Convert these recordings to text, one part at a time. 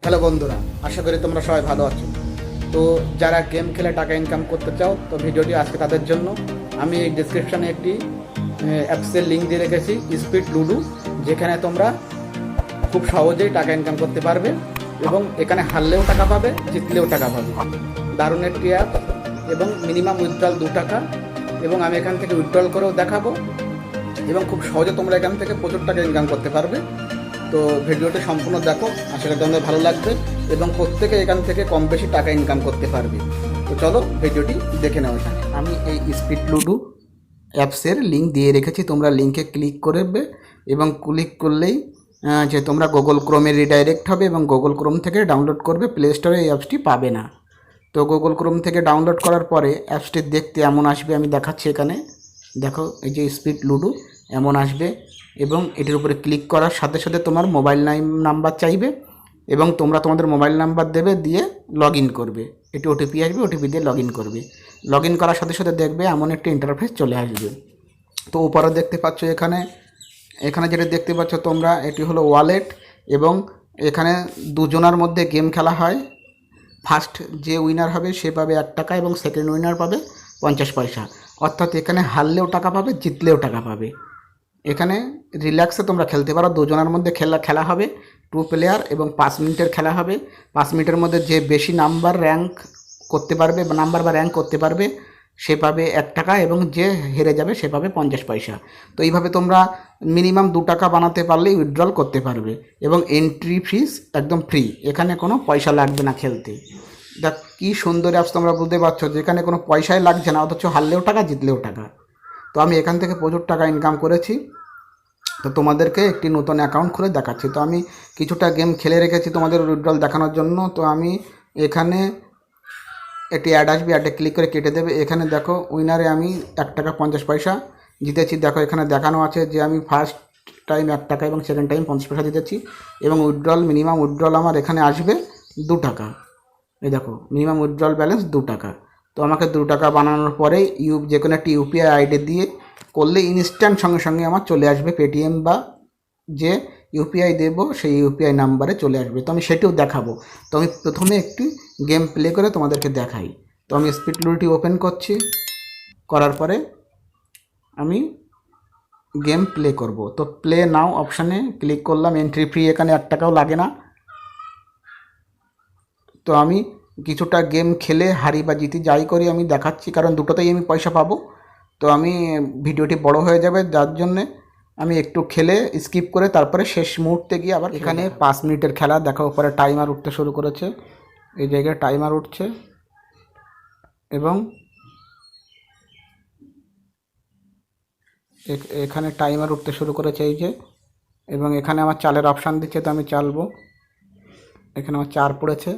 Hello বন্ধুরা, আশা করি তোমরা সবাই ভালো আছো। তো যারা গেম খেলে টাকা ইনকাম করতে চাও, তো ভিডিওটি আজকে তাদের জন্য। আমি এই ডিসক্রিপশানে একটি অ্যাপসের লিঙ্ক দিয়ে রেখেছি, স্পিড লুডো, যেখানে তোমরা খুব সহজেই টাকা ইনকাম করতে পারবে এবং এখানে হারলেও টাকা পাবে, জিতলেও টাকা পাবে। দারুণ একটি অ্যাপ এবং মিনিমাম উইথড্রল 2 টাকা, এবং আমি এখান থেকে উইথড্রল করেও দেখাবো এবং খুব সহজে তোমরা এখান থেকে প্রচুর টাকা ইনকাম করতে পারবে। তো ভিডিওটি সম্পূর্ণ দেখো, আশা করি তোমাদের ভালো লাগবে এবং প্রত্যেকে এখান থেকে কম বেশি টাকা ইনকাম করতে পারবে। তো চলো ভিডিওটি দেখে নেওয়া যাক। আমি এই স্পিড লুডো অ্যাপসের লিঙ্ক দিয়ে রেখেছি, তোমরা লিঙ্কে ক্লিক করবে এবং ক্লিক করলেই যে তোমরা গুগল ক্রোমে রিডাইরেক্ট হবে এবং গুগল ক্রোম থেকে ডাউনলোড করবে। প্লে স্টোরে এই অ্যাপসটি পাবে না। তো গুগল ক্রোম থেকে ডাউনলোড করার পরে অ্যাপসটি দেখতে এমন আসবে, আমি দেখাচ্ছি। এখানে দেখো, এই যে স্পিড লুডো এমন আসবে এবং এটির উপরে ক্লিক করার সাথে সাথে তোমার মোবাইল নাম্বার চাইবে এবং তোমরা তোমাদের মোবাইল নাম্বার দেবে, দিয়ে লগ ইন করবে। এটি ওটিপি আসবে, ওটিপি দিয়ে লগ ইন করবে। লগ ইন করার সাথে সাথে দেখবে এমন একটি ইন্টারফেস চলে আসবে। তো উপরে দেখতে পাচ্ছ, এখানে যেটা দেখতে পাচ্ছ তোমরা, এটি হলো ওয়ালেট এবং এখানে দুজনের মধ্যে গেম খেলা হয়। ফার্স্ট যে উইনার হবে সে পাবে 1 টাকা এবং সেকেন্ড উইনার পাবে 50 পয়সা। অর্থাৎ এখানে হারলেও টাকা পাবে, জিতলেও টাকা পাবে। এখানে রিল্যাক্সে তোমরা খেলতে পারো। দুজনের মধ্যে খেলা হবে, 2 প্লেয়ার, এবং 5 মিনিটের খেলা হবে। 5 মিনিটের মধ্যে যে বেশি নাম্বার র্যাঙ্ক করতে পারবে বা র্যাঙ্ক করতে পারবে সে পাবে 1 টাকা এবং যে হেরে যাবে সে পাবে 50 পয়সা। তো এইভাবে তোমরা মিনিমাম 2 টাকা বানাতে পারলেই উইথড্রল করতে পারবে এবং এন্ট্রি ফিস একদম ফ্রি, এখানে কোনো পয়সা লাগবে না খেলতে। দেখ কী সুন্দর অ্যাপস, তোমরা বুঝতে পারছো যেখানে কোনো পয়সাই লাগছে না, অথচ হারলেও টাকা, জিতলেও টাকা। তো আমি এখান থেকে প্রচুর টাকা ইনকাম করেছি। তো তোমাদেরকে একটি নতুন অ্যাকাউন্ট খুলে দেখাচ্ছি। তো আমি কিছুটা গেম খেলে রেখেছি তোমাদের উইথড্রল দেখানোর জন্য। তো আমি এখানে একটি অ্যাড আসবে, অ্যাডে ক্লিক করে কেটে দেবে। এখানে দেখো উইনারে আমি 1 টাকা 50 পয়সা জিতেছি। দেখো এখানে দেখানো আছে যে আমি ফার্স্ট টাইম 1 টাকা এবং সেকেন্ড টাইম 50 পয়সা জিতেছি এবং উইথড্রল মিনিমাম উইথড্রল আমার এখানে আসবে 2 টাকা। এই দেখো মিনিমাম উইথড্রল ব্যালেন্স 2 টাকা। তো আমাকে 2 টাকা বানানোর পরে যে কোনো একটি ইউপিআই আইডি দিয়ে করলে ইনস্ট্যান্ট সঙ্গে সঙ্গে আমার চলে আসবে পেটিএম, বা যে ইউপিআই দেবো সেই ইউপিআই নাম্বারে চলে আসবে। তো আমি সেটিও দেখাবো। তো আমি প্রথমে একটি গেম প্লে করে তোমাদেরকে দেখাই। তো আমি স্পিড লুডোটি ওপেন করছি, করার পরে আমি গেম প্লে করব। তো প্লে নাও অপশানে ক্লিক করলাম। এন্ট্রি ফ্রি, এখানে 1 টাকাও লাগে না। তো আমি কিছুটা গেম খেলে হারি বা জিতি যাই করি আমি দেখাচ্ছি, কারণ দুটোতেই আমি পয়সা পাবো। তো আমি ভিডিওটি বড় হয়ে যাবে, যার জন্যে আমি একটু খেলে স্কিপ করে তারপরে শেষ মুহূর্তে গিয়ে আবার এখানে 5 মিনিটের খেলা দেখা, উপরে টাইমার উঠতে শুরু করেছে। এই জায়গায় টাইমার উঠছে এবং এখানে টাইমার উঠতে শুরু করেছে, এই যে। এবং এখানে আমার চালের অপশান দিচ্ছে, তো আমি চালবো। এখানে আমার 4 পড়েছে,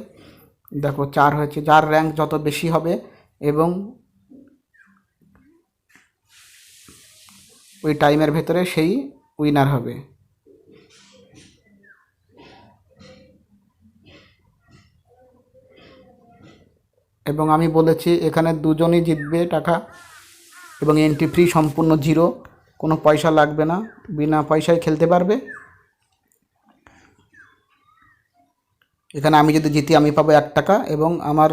দেখো 4 হয়েছে। যার র্যাঙ্ক যত বেশি হবে এবং ওই টাইমের ভেতরে সেই উইনার হবে। এবং আমি বলেছি এখানে দুজনই জিতবে টাকা এবং এন্ট্রি ফ্রি, সম্পূর্ণ জিরো, কোনো পয়সা লাগবে না, বিনা পয়সায় খেলতে পারবে। এখানে আমি যদি জিতি আমি পাবো 1 টাকা এবং আমার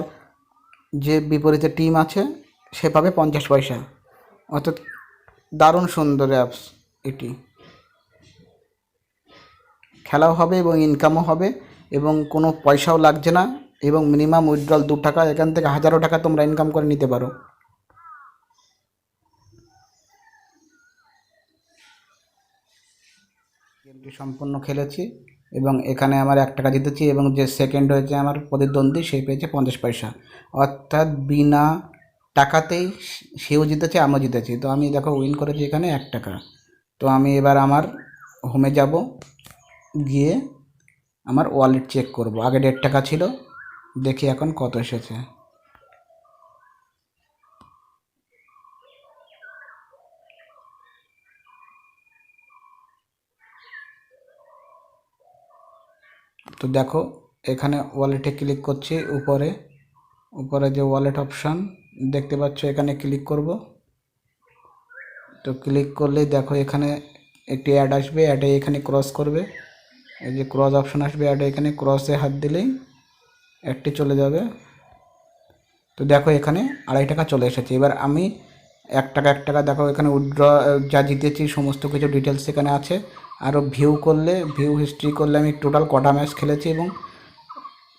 যে বিপরীতে টিম আছে সে পাবে 50 পয়সা। অর্থাৎ দারুণ সুন্দর অ্যাপস এটি। খেলাও হবে এবং ইনকামও হবে এবং কোনো পয়সাও লাগছে না এবং মিনিমাম উইথড্রল 2 টাকা। এখান থেকে হাজারো টাকা তোমরা ইনকাম করে নিতে পারো। গেমটি সম্পূর্ণ খেলেছি এবং এখানে আমার 1 টাকা জিতেছি এবং যে সেকেন্ড হয়েছে আমার প্রতিদ্বন্দ্বী সে পেয়েছে 50 পয়সা। অর্থাৎ বিনা টাকাতেই সেও জিতেছে, আমিও জিতেছি। তো আমি দেখো উইন করেছি এখানে 1 টাকা। তো আমি এবার আমার হোমে যাব, গিয়ে আমার ওয়ালেট চেক করব। আগে 1.5 টাকা ছিল, দেখি এখন কত এসেছে। তো দেখো এখানে ওয়ালেটে ক্লিক করছি, উপরে যে ওয়ালেট অপশান দেখতে পাচ্ছ এখানে ক্লিক করব। তো ক্লিক করলেই দেখো এখানে একটি অ্যাড আসবে, অ্যাডে এখানে ক্রস করবে এই যে ক্রস অপশন আসবে অ্যাড, এখানে ক্রসে হাত দিলেই অ্যাডটি চলে যাবে। তো দেখো এখানে 2.5 টাকা চলে এসেছে। এবার আমি 1 টাকা 1 টাকা দেখো এখানে উইথড্র যা জিতেছি সমস্ত কিছু ডিটেলস এখানে আছে। আরও ভিউ করলে, ভিউ হিস্ট্রি করলে আমি টোটাল কটা ম্যাচ খেলেছি এবং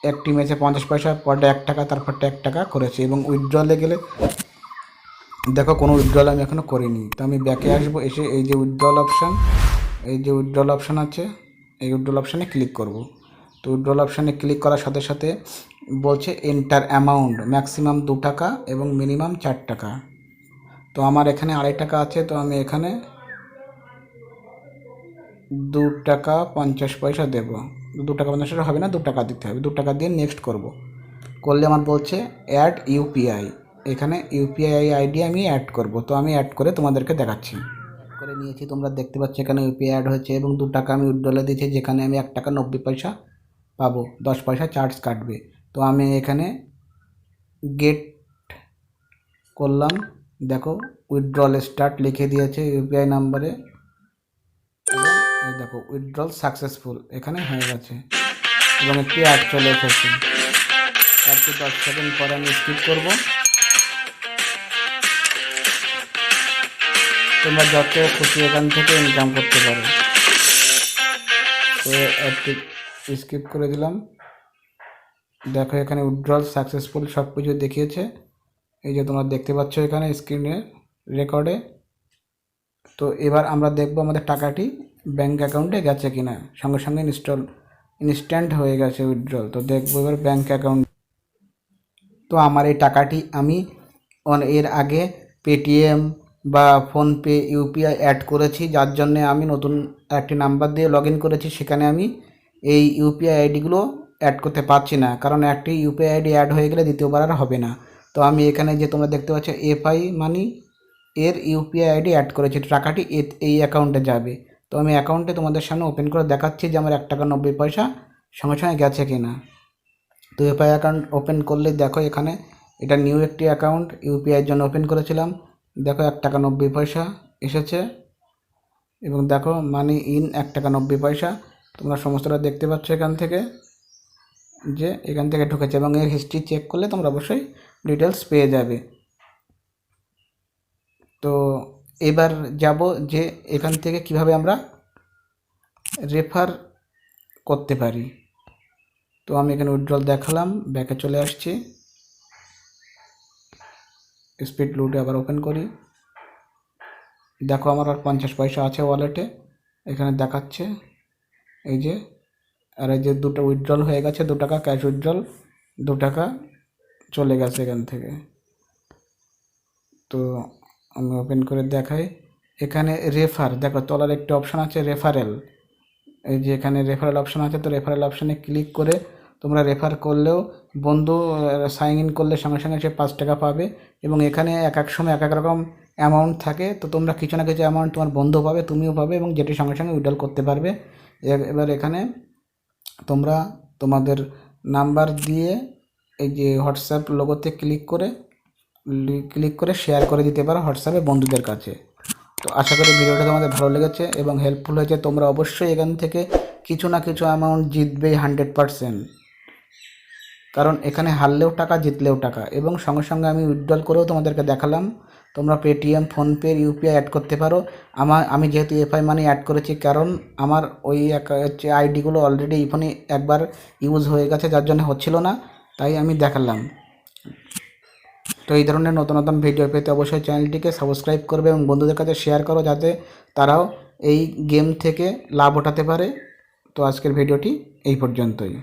একটি ম্যাচে 50 পয়সা, পরটা 1 টাকা, তারপরটা 1 টাকা করেছি। এবং উইথড্রলে গেলে দেখো কোনো উইথড্রল আমি এখনও করিনি। তো আমি ব্যাকে আসবো, এসে এই যে উইথড্রল অপশান, এই যে উইথড্রল অপশান আছে, এই উইথড্রল অপশানে ক্লিক করব। তো উইথড্রল অপশানে ক্লিক করার সাথে সাথে বলছে এন্টার অ্যামাউন্ট, ম্যাক্সিমাম 2 টাকা এবং মিনিমাম 4 টাকা। তো আমার এখানে 2.5 টাকা আছে, তো আমি এখানে 2 টাকা 50 পয়সা দেবো। 2 টাকা 50 পয়সা হবে না, 2 টাকা দিতে হবে। 2 টাকা দিয়ে নেক্সট করব। করলে আমার বলছে অ্যাড ইউপিআই, এখানে ইউপিআই আইডি আমি অ্যাড করব। তো আমি অ্যাড করে তোমাদেরকে দেখাচ্ছি। করে নিয়েছি, তোমরা দেখতে পাচ্ছ এখানে ইউপিআই অ্যাড হয়েছে এবং 2 টাকা আমি উইথড্রলে দিয়েছি, যেখানে আমি 1 টাকা 90 পয়সা পাবো, 10 পয়সা চার্জ কাটবে। তো আমি এখানে গেট করলাম, দেখো উইথড্রল স্টার্ট লিখে দিয়েছে ইউপিআই নাম্বারে এবং এই দেখো উইথড্রল সাকসেসফুল এখানে হয়ে গেছে এবং একটি অ্যাড চলে এসেছে। তারপর 10 সেকেন্ড পরে আমি স্কিপ করব। তোমরা যত খুশি এখান থেকে ইনকাম করতে পারো। তো একটু স্কিপ করে দিলাম। দেখো এখানে উইথড্রল সাকসেসফুল সব কিছু দেখিয়েছে, এই যে তোমরা দেখতে পাচ্ছ এখানে স্ক্রিনে রেকর্ডে। তো এবার আমরা দেখব আমাদের টাকাটি ব্যাঙ্ক অ্যাকাউন্টে গেছে কিনা। সঙ্গে সঙ্গে ইনস্ট্যান্ট হয়ে গেছে উইথড্রল। তো দেখবো এবার ব্যাঙ্ক অ্যাকাউন্ট। তো আমার এই টাকাটি আমি এর আগে পেটিএম বা ফোনপে ইউপিআই অ্যাড করেছি, যার জন্যে আমি নতুন একটি নাম্বার দিয়ে লগ ইন করেছি। সেখানে আমি এই ইউপিআই আইডিগুলো অ্যাড করতে পারছি না, কারণ একটি ইউপিআই আইডি অ্যাড হয়ে গেলে দ্বিতীয়বার আর হবে না। তো আমি এখানে যে তোমরা দেখতে পাচ্ছ এফআই মানি এর ইউপিআই আইডি অ্যাড করেছি, টাকাটি এই অ্যাকাউন্টে যাবে। তো আমি অ্যাকাউন্টে তোমাদের সামনে ওপেন করে দেখাচ্ছি যে আমার 1 টাকা 90 পয়সা সঙ্গে সঙ্গে গেছে কিনা। তো এফআই অ্যাকাউন্ট ওপেন করলে দেখো এখানে এটা নিউ একটি অ্যাকাউন্ট ইউপিআইয়ের জন্য ওপেন করেছিলাম। দেখো 1 টাকা 90 পয়সা এসেছে এবং দেখো মানি ইন 1 টাকা 90 পয়সা। তোমরা সমস্তটা দেখতে পাচ্ছ এখান থেকে যে এখান থেকে ঢুকেছে এবং এর হিস্ট্রি চেক করলে তোমরা অবশ্যই ডিটেলস পেয়ে যাবে। তো এবার যাব যে এখান থেকে কিভাবে আমরা রেফার করতে পারি। তো আমি এখানে উইথড্রল দেখালাম, ব্যাকে চলে আসছি, স্পিড লুডে আবার ওপেন করি। দেখো আমার আর 50 পয়সা আছে ওয়ালেটে, এখানে দেখাচ্ছে এই যে। আর এই যে 2টা উইথড্রল হয়ে গেছে, 2 টাকা ক্যাশ উইথড্রল, 2 টাকা চলে গেছে এখান থেকে। তো আমি ওপেন করে দেখাই, এখানে রেফার দেখো তলার একটি অপশান আছে রেফারেল, এই যে এখানে রেফারেল অপশান আছে। তো রেফারেল অপশানে ক্লিক করে তোমরা রেফার করলেও বন্ধু সাইন ইন করলে সঙ্গে সঙ্গে সে 5 টাকা পাবে এবং এখানে এক এক সময় এক এক রকম অ্যামাউন্ট থাকে। তো তোমরা কিছু না কিছু অ্যামাউন্ট তোমার বন্ধু পাবে, তুমিও পাবে এবং যেটি সঙ্গে সঙ্গে উইথড্রল করতে পারবে। এবার এখানে তোমরা তোমাদের নাম্বার দিয়ে এই যে হোয়াটসঅ্যাপ লোগোতে ক্লিক করে শেয়ার করে দিতে পারো হোয়াটসঅ্যাপে বন্ধুদের কাছে। তো আশা করি ভিডিওটা তোমাদের ভালো লেগেছে এবং হেল্পফুল হয়েছে। তোমরা অবশ্যই এখান থেকে কিছু না কিছু অ্যামাউন্ট জিতবেই 100%, কারণ এখানে হারলেও টাকা জিতলেও টাকা। এবং সঙ্গে সঙ্গে আমি উইথড্রল করেও তোমাদেরকে দেখালাম। তোমরা পেটিএম ফোনপে ইউপিআই অ্যাড করতে পারো। আমি যেহেতু এফআই মানি অ্যাড করেছি, কারণ আমার ওই আইডিগুলো অলরেডি এই ফোনে একবার ইউজ হয়ে গেছে, যার জন্য হচ্ছিল না, তাই আমি দেখালাম। তো এই ধরনের নতুন নতুন ভিডিও পেতে অবশ্যই চ্যানেলটিকে সাবস্ক্রাইব করবে এবং বন্ধুদের কাছে শেয়ার করো, যাতে তারাও এই গেম থেকে লাভ ওঠাতে পারে। তো আজকের ভিডিওটি এই পর্যন্তই।